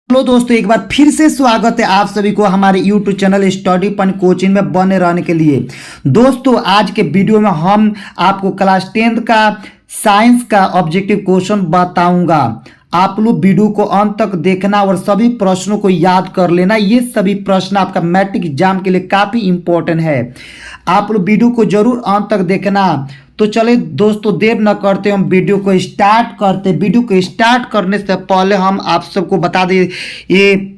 Hello दोस्तों, एक बार फिर से स्वागत है आप सभी को हमारे YouTube channel study point coaching में बने रहने के लिए। दोस्तों, आज के वीडियो में हम आपको क्लास 10th का साइंस का ऑब्जेक्टिव क्वेश्चन बताऊंगा। आप लोग वीडियो को अंत तक देखना और सभी प्रश्नों को याद कर लेना। ये सभी प्रश्न आपका मैट्रिक एग्जाम के लिए काफी इंपॉर्टेंट है। आप लोग वीडियो को जरूर अंत तक देखना। तो चले दोस्तों, देर न करते हम वीडियो को स्टार्ट करते। वीडियो को स्टार्ट करने से पहले हम आप सबको बता दें, ये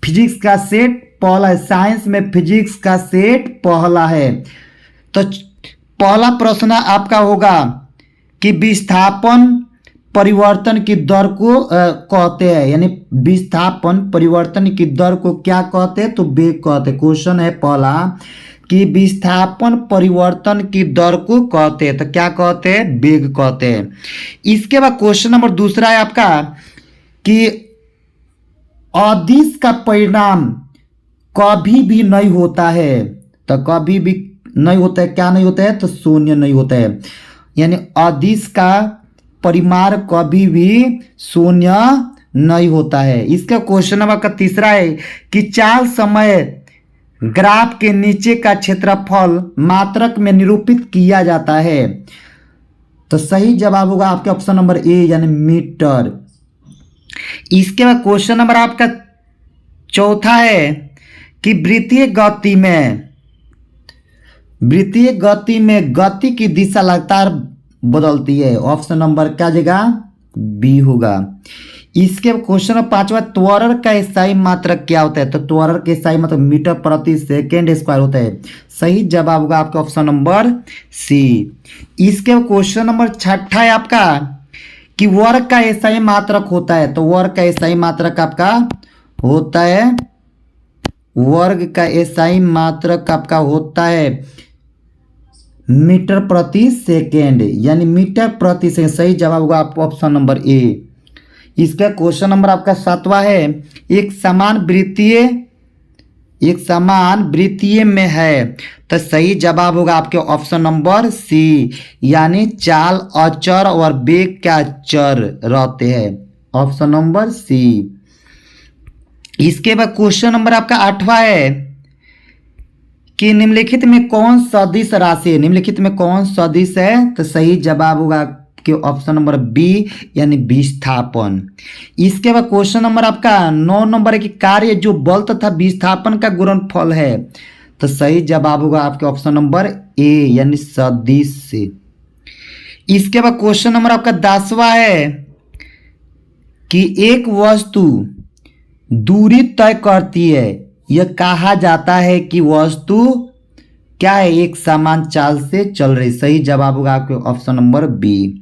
फिजिक्स का सेट पहला है। साइंस में फिजिक्स का सेट पहला है। तो पहला प्रश्न आपका होगा कि विस्थापन परिवर्तन की दर को कहते हैं, यानी विस्थापन परिवर्तन की दर को क्या कहते हैं? तो वेग कहते हैं। क्वेश्चन है पहला कि विस्थापन परिवर्तन की दर को कहते हैं, तो क्या कहते हैं? वेग कहते हैं। इसके बाद क्वेश्चन नंबर दूसरा है आपका कि अदिश का परिणाम कभी भी नहीं होता है। तो कभी भी नहीं होता है, क्या नहीं होता है? तो शून्य नहीं होता है। यानी अदिश का परिमाण कभी भी शून्य नहीं होता है। इसका क्वेश्चन नंबर का तीसरा है कि चाल समय ग्राफ के नीचे का क्षेत्रफल मात्रक में निरूपित किया जाता है। तो सही जवाब होगा आपके ऑप्शन नंबर ए, यानी मीटर। इसके बाद क्वेश्चन नंबर आपका चौथा है कि वृत्तीय गति में गति की दिशा लगातार बदलती है। ऑप्शन नंबर क्या जगह बी होगा। इसके क्वेश्चन नंबर पांचवा, त्वरण का स्थायी मात्रक क्या होता है? तो त्वरण के स्थायी मात्रक मीटर प्रति सेकेंड स्क्वायर होता है। सही जवाब होगा आपका ऑप्शन नंबर सी। इसके क्वेश्चन नंबर छठा है आपका कि वर्ग का स्थायी मात्रक होता है। तो वर्ग का स्थायी मात्रक आपका होता है, वर्ग का स्थायी मात्रक आपका होता है मीटर प्रति सेकेंड, यानी मीटर प्रति सेकेंड। सही जवाब होगा आपका ऑप्शन नंबर ए। इसका क्वेश्चन नंबर आपका सातवां है, एक समान वृत्तीय में है। तो सही जवाब होगा आपके ऑप्शन नंबर सी, यानी चाल अचर और वेग क्या चर रहते हैं। Option number C. इसके बाद क्वेश्चन नंबर आपका आठवां है कि निम्नलिखित में कौन सदिश राशि है? निम्नलिखित में कौन सदिश है? तो सही जवाब होगा के ऑप्शन नंबर बी, यानी विस्थापन। इसके बाद क्वेश्चन नंबर आपका 9 नंबर है कि कार्य जो बल तथा विस्थापन का गुणनफल है। तो सही जवाब होगा आपके ऑप्शन नंबर ए, यानी सदिश। इसके बाद क्वेश्चन नंबर आपका 10वां है कि एक वस्तु दूरी तय करती है, यह कहा जाता है कि वस्तु क्या है? एक समान चाल से चल रही। सही जवाब होगा आपके ऑप्शन नंबर बी।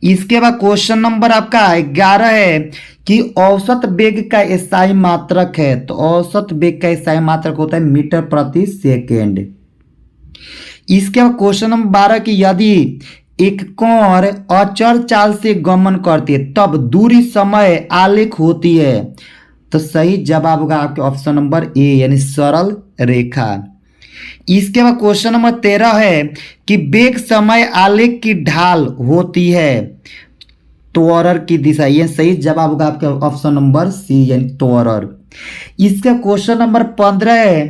इसके बाद क्वेश्चन नंबर आपका 11 है कि औसत वेग का स्थायी मात्रक है। तो औसत वेग का स्थायी मात्रक होता है मीटर प्रति सेकेंड। इसके बाद क्वेश्चन नंबर 12 कि यदि एक कण अचर चाल से गमन करती है तब दूरी समय आलेख होती है। तो सही जवाब होगा आपके ऑप्शन नंबर ए, यानी सरल रेखा। इसके बाद क्वेश्चन नंबर 13 है कि वेग समय आलेख की ढाल होती है त्वरण की दिशा। यह सही जवाब होगा आपके ऑप्शन नंबर सी, यानी त्वरण। इसका क्वेश्चन नंबर 15 है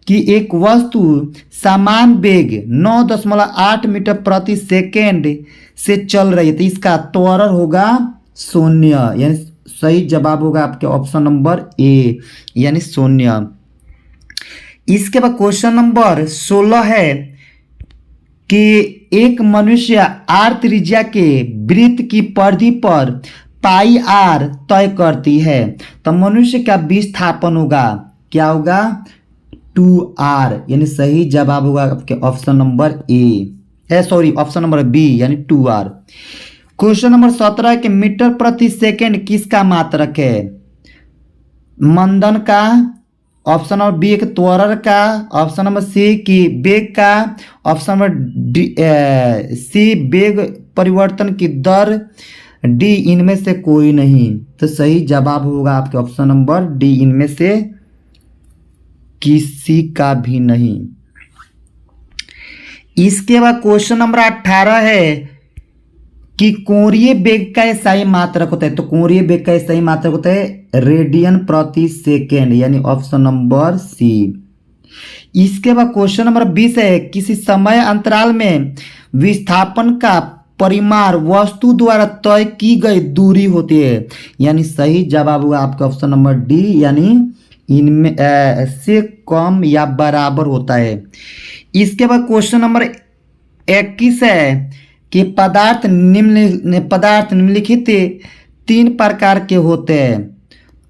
कि एक वस्तु समान वेग 9.8 मीटर प्रति सेकेंड से चल रही है, तो इसका त्वरण होगा 0, यानी सही जवाब होगा आपके ऑप्शन नंबर ए, यानी 0। इसके बाद क्वेश्चन नंबर 16 है कि एक मनुष्य आर त्रिज्या के वृत्त की परिधि पर पाई आर तय करती है। तो मनुष्य का विस्थापन होगा, क्या होगा? 2r, यानी सही जवाब होगा आपके option number option number B, यानी 2r। क्वेश्चन नंबर 17 है कि मीटर प्रति सेकेंड किसका मात्रक है? मंदन का। ऑप्शन नंबर बी एक त्वरण का। ऑप्शन नंबर सी की वेग का। ऑप्शन नंबर सी वेग परिवर्तन की दर। डी इनमें से कोई नहीं। तो सही जवाब होगा आपके ऑप्शन नंबर डी, इनमें से किसी का भी नहीं। इसके बाद क्वेश्चन नंबर 18 है कि कोणीय वेग का सही मात्रक होता है, तो कोणीय वेग का सही मात्रक होता है रेडियन प्रति सेकेंड, यानी ऑप्शन नंबर सी। इसके बाद क्वेश्चन नंबर 20 है, किसी समय अंतराल में विस्थापन का परिमाण वस्तु द्वारा तय की गई दूरी होती है, यानी सही जवाब होगा आपका ऑप्शन नंबर डी, यानी इनमें से कम या बराबर होता है। इसके बाद क्वेश्चन नंबर 21 है कि पदार्थ निम्नलिखित 3 प्रकार के होते हैं,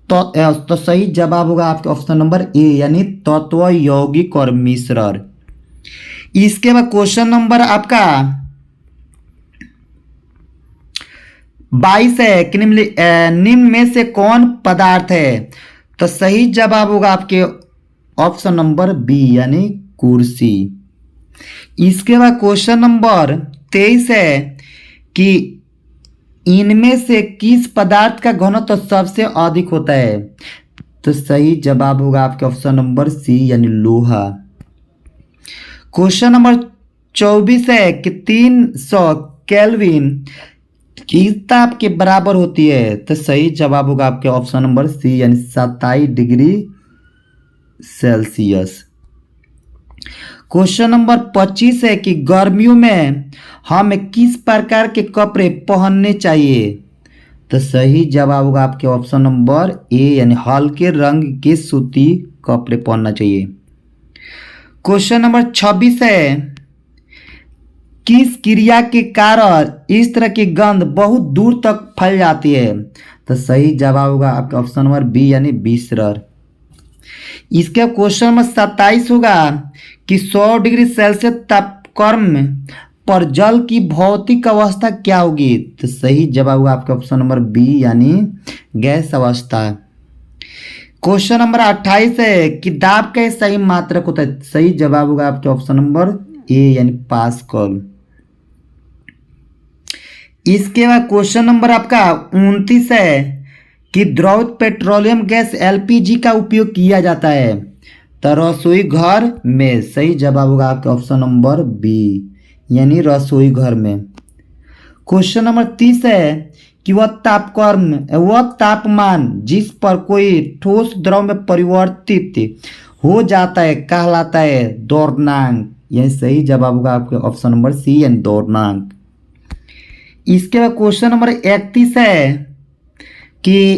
तो सही जवाब होगा आपके ऑप्शन नंबर ए, यानी तत्व, यौगिक और मिश्रण। इसके बाद क्वेश्चन नंबर आपका 22 है कि निम्न में से कौन पदार्थ है, तो सही जवाब होगा आपके ऑप्शन नंबर बी, यानी कुर्सी। इसके बाद क्वेश्चन नंबर 23 है कि इनमें से किस पदार्थ का घनत्व सबसे अधिक होता है, तो सही जवाब होगा आपके ऑप्शन नंबर सी, यानी लोहा। क्वेश्चन नंबर 24 है कि 300 केल्विन किस ताप के बराबर होती है, तो सही जवाब होगा आपके ऑप्शन नंबर सी, यानी 27 डिग्री सेल्सियस। क्वेश्चन नंबर 25 है कि गर्मियों में हमें किस प्रकार के कपड़े पहनने चाहिए, तो सही जवाब होगा आपके ऑप्शन नंबर ए, यानी हल्के रंग के सूती कपड़े पहनना चाहिए। क्वेश्चन नंबर 26 है, किस क्रिया के कारण इस तरह की गंध बहुत दूर तक फैल जाती है, तो सही जवाब होगा आपका ऑप्शन नंबर बी, यानी विसरण। इसके क्वेश्चन नंबर 27 होगा कि 100 डिग्री सेल्सियस तापक्रम पर जल की भौतिक अवस्था क्या होगी, तो सही जवाब होगा आपका ऑप्शन नंबर बी, यानी गैस अवस्था। क्वेश्चन नंबर 28 है कि दाब का सही मात्रक होता है, सही जवाब होगा आपके ऑप्शन नंबर ए, यानी पास्कल। इसके बाद क्वेश्चन नंबर आपका 29 है कि द्रवित पेट्रोलियम गैस एलपीजी का उपयोग किया जाता है, तो रसोई घर में, सही जवाब होगा आपका ऑप्शन नंबर बी, यानी रसोई घर में। क्वेश्चन नंबर 30 है कि वह तापमान जिस पर कोई ठोस द्रव में परिवर्तित हो जाता है कहलाता है दौड़नांक, यानी सही जवाब होगा आपके ऑप्शन नंबर सी, यानी दौड़नांक। इसके बाद क्वेश्चन नंबर 31 है कि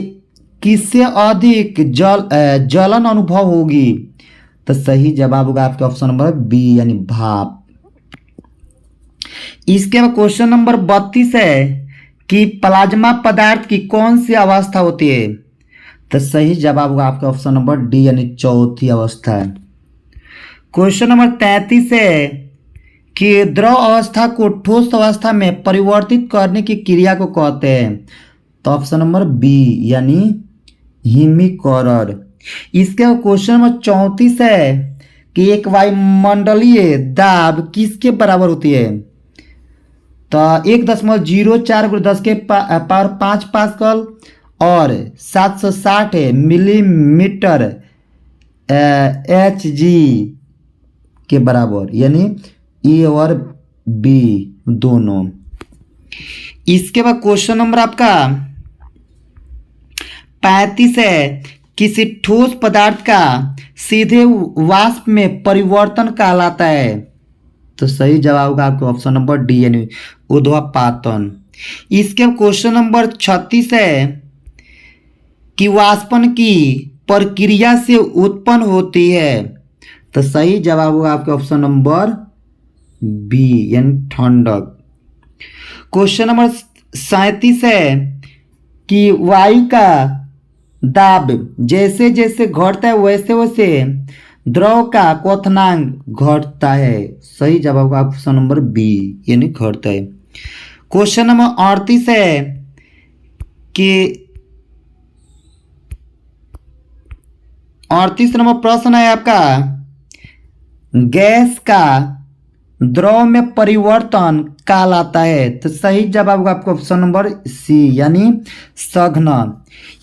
किससे अधिक जलन अनुभव होगी, तो सही जवाब होगा आपके ऑप्शन नंबर बी, यानी भाप। इसके बाद क्वेश्चन नंबर 32 है कि प्लाज्मा पदार्थ की कौन सी अवस्था होती है, तो सही जवाब होगा आपका ऑप्शन नंबर डी, यानी चौथी अवस्था। क्वेश्चन नंबर 33 है कि द्रव अवस्था को ठोस अवस्था में परिवर्तित करने की क्रिया को कहते हैं, तो ऑप्शन नंबर बी, यानी हिमीकरण। इसके क्वेश्चन नंबर 34 है कि एक वायुमंडलीय दाब किसके बराबर होती है, तो 1.04 × 10 के पावर 5 पास्कल और 760 मिलीमीटर Hg के बराबर, यानी ए और बी दोनों। इसके बाद क्वेश्चन नंबर आपका 35 है, किसी ठोस पदार्थ का सीधे वाष्प में परिवर्तन कहलाता है, तो सही जवाब होगा आपका ऑप्शन नंबर डी, यानी ऊर्ध्वपातन। इसके क्वेश्चन नंबर 36 है कि वाष्पन की प्रक्रिया से उत्पन्न होती है, तो सही जवाब होगा आपके ऑप्शन नंबर बी, यानी ठंडक। क्वेश्चन नंबर 37 है कि वायु का दाब जैसे जैसे घटता है वैसे वैसे द्रव का क्वथनांक घटता है, सही जवाब होगा ऑप्शन नंबर बी, यानी घटता है। क्वेश्चन नंबर 38 है कि 38 नंबर प्रश्न है आपका, गैस का द्रव में परिवर्तन कहलाता है, तो सही जवाब होगा आपको ऑप्शन नंबर सी, यानी सघन।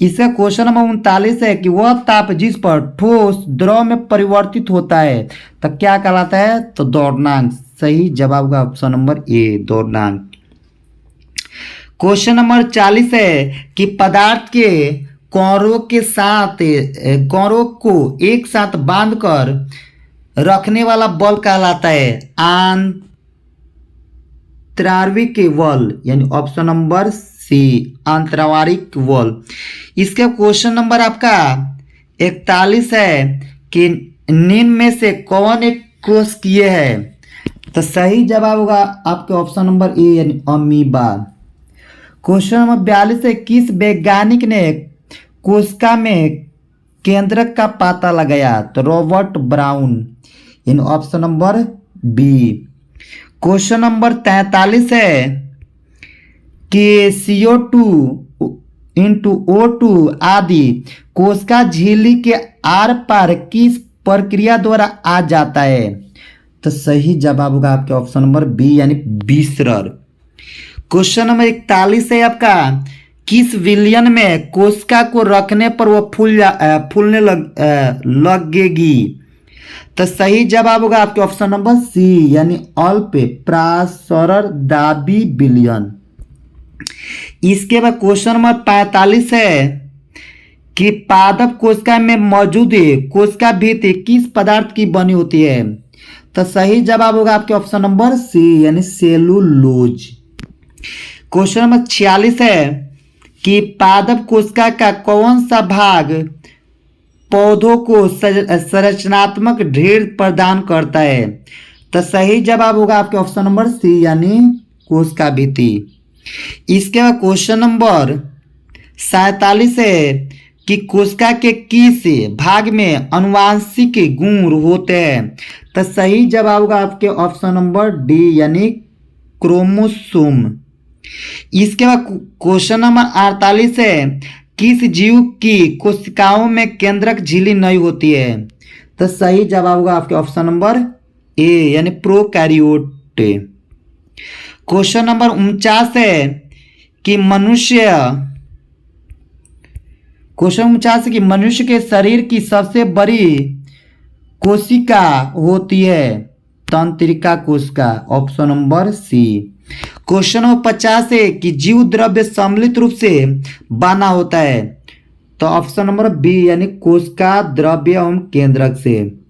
इसका क्वेश्चन नंबर 39 है कि वह ताप जिस पर ठोस द्रव में परिवर्तित होता है तो क्या कहलाता है, तो दौड़नांक। सही जवाब होगा ऑप्शन नंबर ए, दौड़नांक। क्वेश्चन नंबर 40 है कि पदार्थ के कौरों के साथ कौरों को एक साथ बांधकर रखने वाला बल कहलाता है आंतराणविक बल, यानी ऑप्शन नंबर सी आंतराणविक बल। इसका क्वेश्चन नंबर आपका 41 है कि निम्न में से कौन एक कोशिकीय है? तो सही जवाब होगा आपके ऑप्शन नंबर ए यानी अमीबा। क्वेश्चन नंबर 42 है किस वैज्ञानिक ने कोशिका में केंद्रक का पता लगाया? तो Robert Brown, in option number B. Question number 43 है कि CO2 इंटू O2 आदि कोशिका झिल्ली के आर पार किस प्रक्रिया द्वारा आ जाता है? तो सही जवाब होगा आपके ऑप्शन नंबर बी यानी विसरण। क्वेश्चन नंबर 41 है आपका किस विलयन में कोशिका को रखने पर वह फूलने लगेगी? तो सही जवाब होगा आपके ऑप्शन नंबर सी यानी अल्प प्रासरण दाबी विलयन। इसके बाद क्वेश्चन नंबर 45 है कि पादप कोशिका में मौजूद कोशिका भित्ति किस पदार्थ की बनी होती है? तो सही जवाब होगा आपके ऑप्शन नंबर सी यानी सेलुलोज। क्वेश्चन नंबर 46 है कि पादप कोशिका का कौन सा भाग पौधों को संरचनात्मक ढेर प्रदान करता है? तो सही जवाब होगा आपके ऑप्शन नंबर सी यानी कोशिका भित्ति। इसके बाद क्वेश्चन नंबर 47 है कि कोशिका के किस भाग में आनुवांशिक गुण होते हैं? तो सही जवाब होगा आपके ऑप्शन नंबर डी यानी क्रोमोसोम। इसके बाद क्वेश्चन नंबर 48 है किस जीव की कोशिकाओं में केंद्रक झिल्ली नहीं होती है? तो सही जवाब होगा आपके ऑप्शन नंबर ए यानी प्रोकैरियोट। क्वेश्चन नंबर 49 है कि मनुष्य के शरीर की सबसे बड़ी कोशिका होती है तंत्रिका कोशिका, option number C. Question number 50 है कि जीव द्रव्य सम्मिलित रूप से बना होता है? तो ऑप्शन नंबर बी यानी कोशिका द्रव्य एवं केंद्रक से।